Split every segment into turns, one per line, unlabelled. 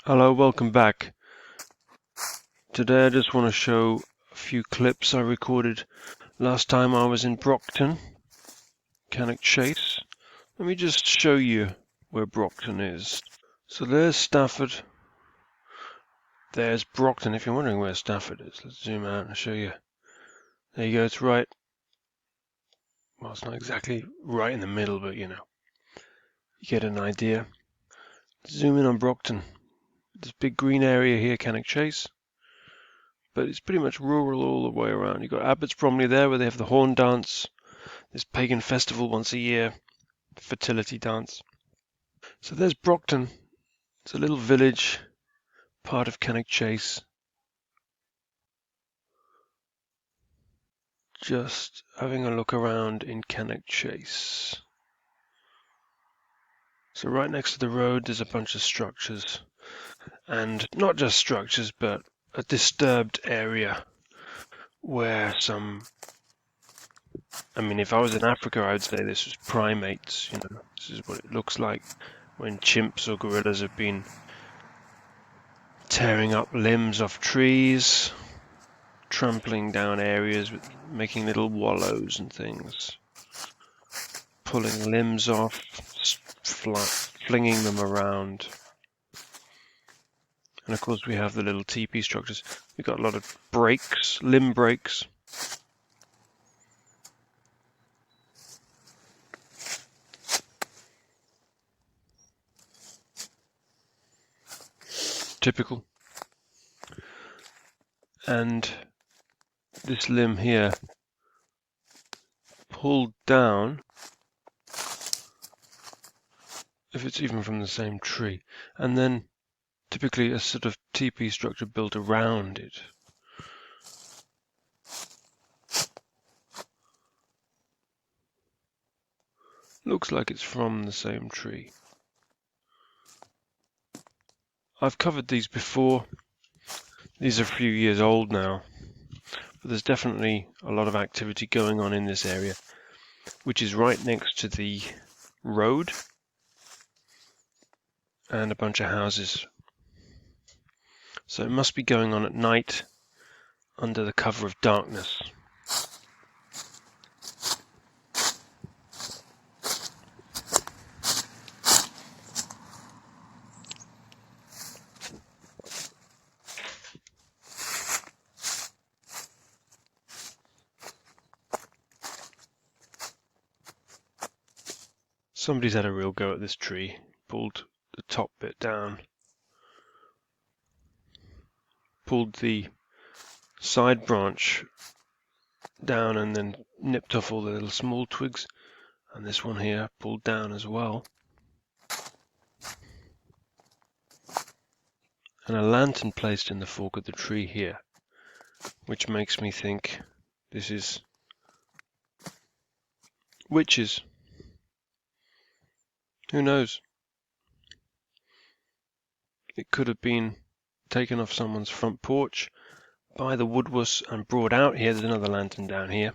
Hello, welcome back. Today I just want to show a few clips I recorded last time I was in Brocton, Cannock Chase. Let me just show you where Brocton is. So there's Stafford, there's Brocton. If you're wondering where Stafford is, let's zoom out and show you. There you go, it's right, well, it's not exactly right in the middle, but you get an idea. Zoom in on Brocton. This big green area here, Cannock Chase. But it's pretty much rural all the way around. You've got Abbott's Bromley there where they have the horn dance, this pagan festival once a year, fertility dance. So there's Brocton. It's a little village, part of Cannock Chase. Just having a look around in Cannock Chase. So right next to the road there's a bunch of structures. And not just structures, but a disturbed area where if I was in Africa, I would say this was primates, this is what it looks like when chimps or gorillas have been tearing up limbs off trees, trampling down areas, making little wallows and things, pulling limbs off, flinging them around. And of course we have the little teepee structures. We've got a lot of breaks, limb breaks. Typical. And this limb here pulled down, if it's even from the same tree, and then typically a sort of teepee structure built around it. Looks like it's from the same tree. I've covered these before. These are a few years old now, but there's definitely a lot of activity going on in this area, which is right next to the road and a bunch of houses. So it must be going on at night under the cover of darkness. Somebody's had a real go at this tree, pulled the top bit down, pulled the side branch down and then nipped off all the little small twigs, and this one here pulled down as well. And a lantern placed in the fork of the tree here, which makes me think this is witches. Who knows? It could have been taken off someone's front porch by the woodwuss and brought out here. There's another lantern down here.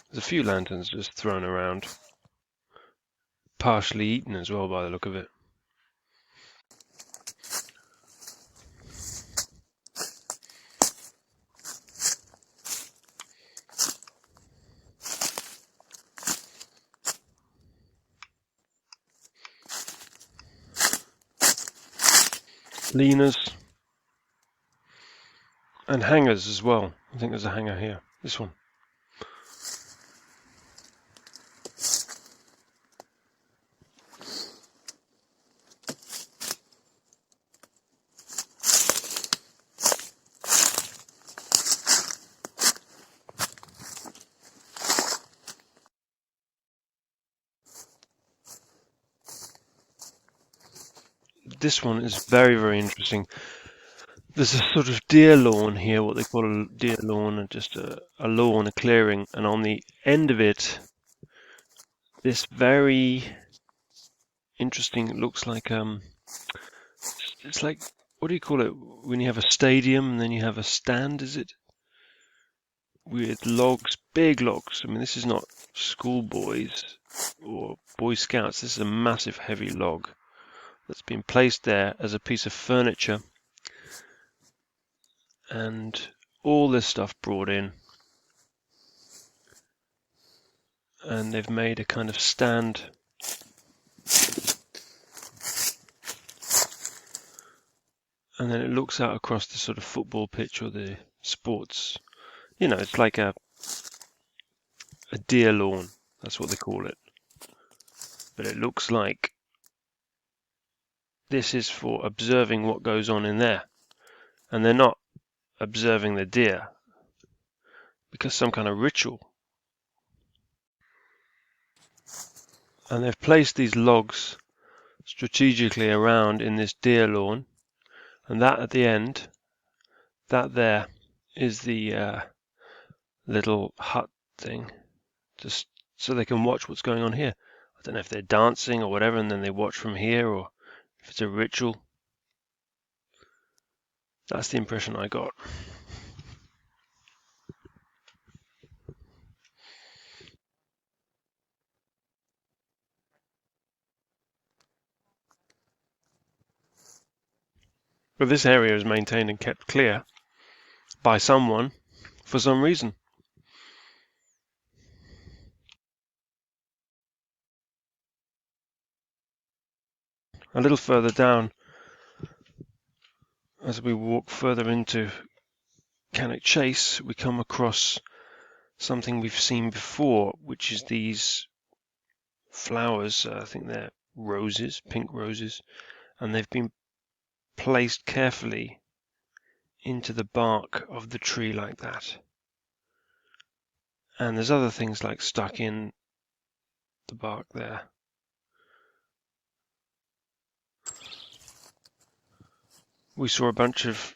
There's a few lanterns just thrown around. Partially eaten as well by the look of it. Leaners and hangers as well. I think there's a hanger here. This one. This one is very, very interesting. There's a sort of deer lawn here, what they call a deer lawn, just a lawn, a clearing, and on the end of it, this very interesting, it looks like, it's like, what do you call it, when you have a stadium and then you have a stand, is it? With logs, big logs. I mean, this is not schoolboys or Boy Scouts, this is a massive heavy log that's been placed there as a piece of furniture, and all this stuff brought in, and they've made a kind of stand and then it looks out across the sort of football pitch or the sports, it's like a deer lawn, that's what they call it, but it looks like this is for observing what goes on in there, and they're not observing the deer because some kind of ritual. And they've placed these logs strategically around in this deer lawn, and that at the end, that there is the little hut thing, just so they can watch what's going on here. I don't know if they're dancing or whatever, and then they watch from here, or if it's a ritual. That's the impression I got. But this area is maintained and kept clear by someone for some reason. A little further down, as we walk further into Cannock Chase, we come across something we've seen before, which is these flowers. I think they're roses, pink roses, and they've been placed carefully into the bark of the tree like that. And there's other things like stuck in the bark there. We saw a bunch of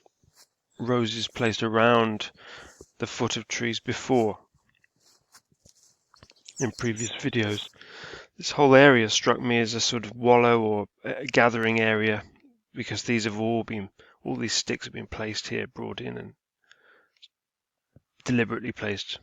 roses placed around the foot of trees before in previous videos. This whole area struck me as a sort of wallow or a gathering area, because these have all these sticks have been placed here, brought in and deliberately placed.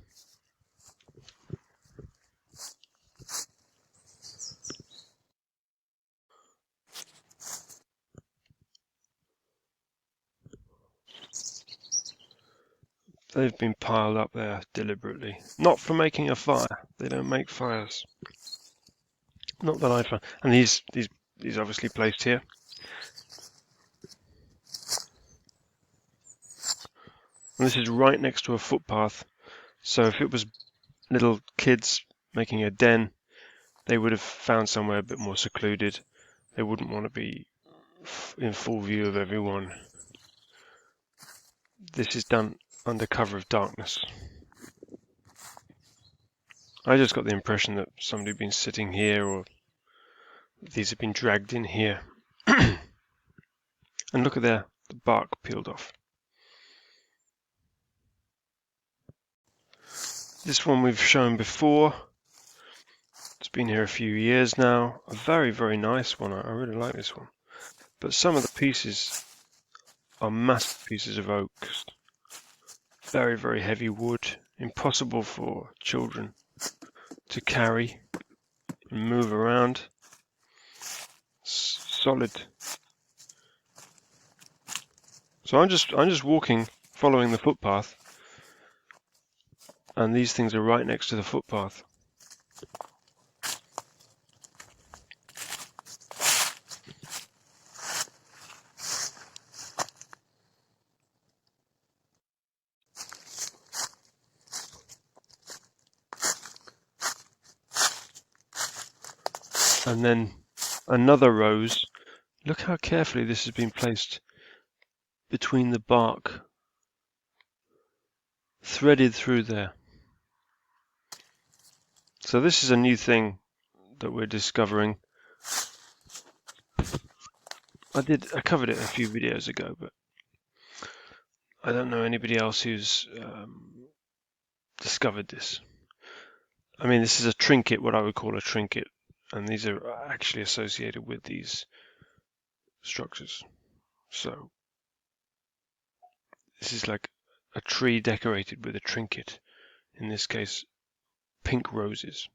They've been piled up there deliberately, not for making a fire. They don't make fires. Not that I found. And these obviously placed here. And this is right next to a footpath. So if it was little kids making a den, they would have found somewhere a bit more secluded. They wouldn't want to be in full view of everyone. This is done under cover of darkness. I just got the impression that somebody had been sitting here, or these have been dragged in here. And look at there, the bark peeled off. This one we've shown before. It's been here a few years now. A very, very nice one. I really like this one. But some of the pieces are massive pieces of oak. Very, very heavy wood. Impossible for children to carry and move around. Solid. So I'm just walking, following the footpath, and these things are right next to the footpath. And then another rose. Look how carefully this has been placed between the bark, threaded through there. So this is a new thing that we're discovering. I covered it a few videos ago, but I don't know anybody else who's discovered this. I mean, this is a trinket, what I would call a trinket, and these are actually associated with these structures. So this is like a tree decorated with a trinket, in this case pink roses.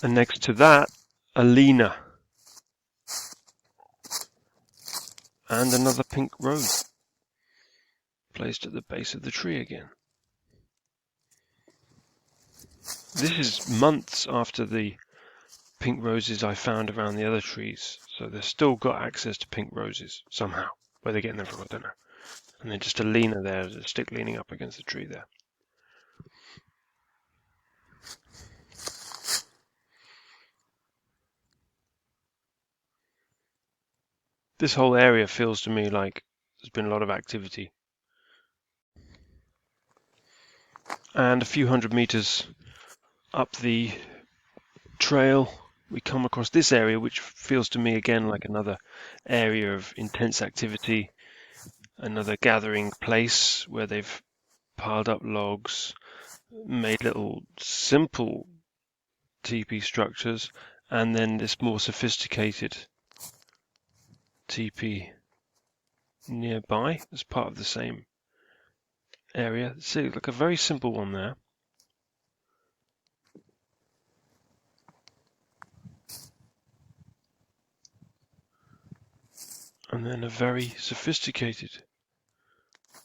And next to that, a Lena. And another pink rose placed at the base of the tree again. This is months after the pink roses I found around the other trees, so they've still got access to pink roses somehow. Where they're getting them from, I don't know. And then just a Lena there, a stick leaning up against the tree there. This whole area feels to me like there's been a lot of activity. And a few hundred meters up the trail, we come across this area, which feels to me again like another area of intense activity, another gathering place where they've piled up logs, made little simple teepee structures, and then this more sophisticated teepee nearby as part of the same area. See, like a very simple one there. And then a very sophisticated,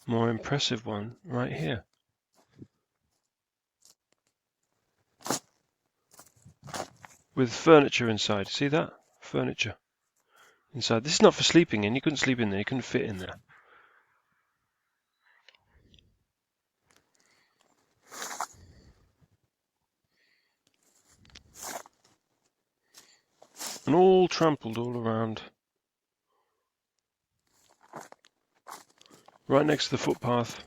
more impressive one right here. With furniture inside. See that? Furniture inside. This is not for sleeping in. You couldn't sleep in there. You couldn't fit in there. And all trampled all around. Right next to the footpath.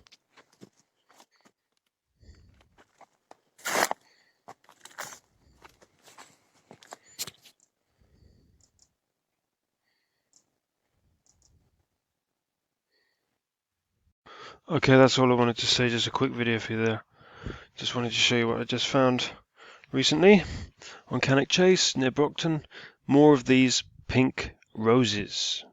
Okay, that's all I wanted to say. Just a quick video for you there. Just wanted to show you what I just found recently on Cannock Chase near Brocton. More of these pink roses.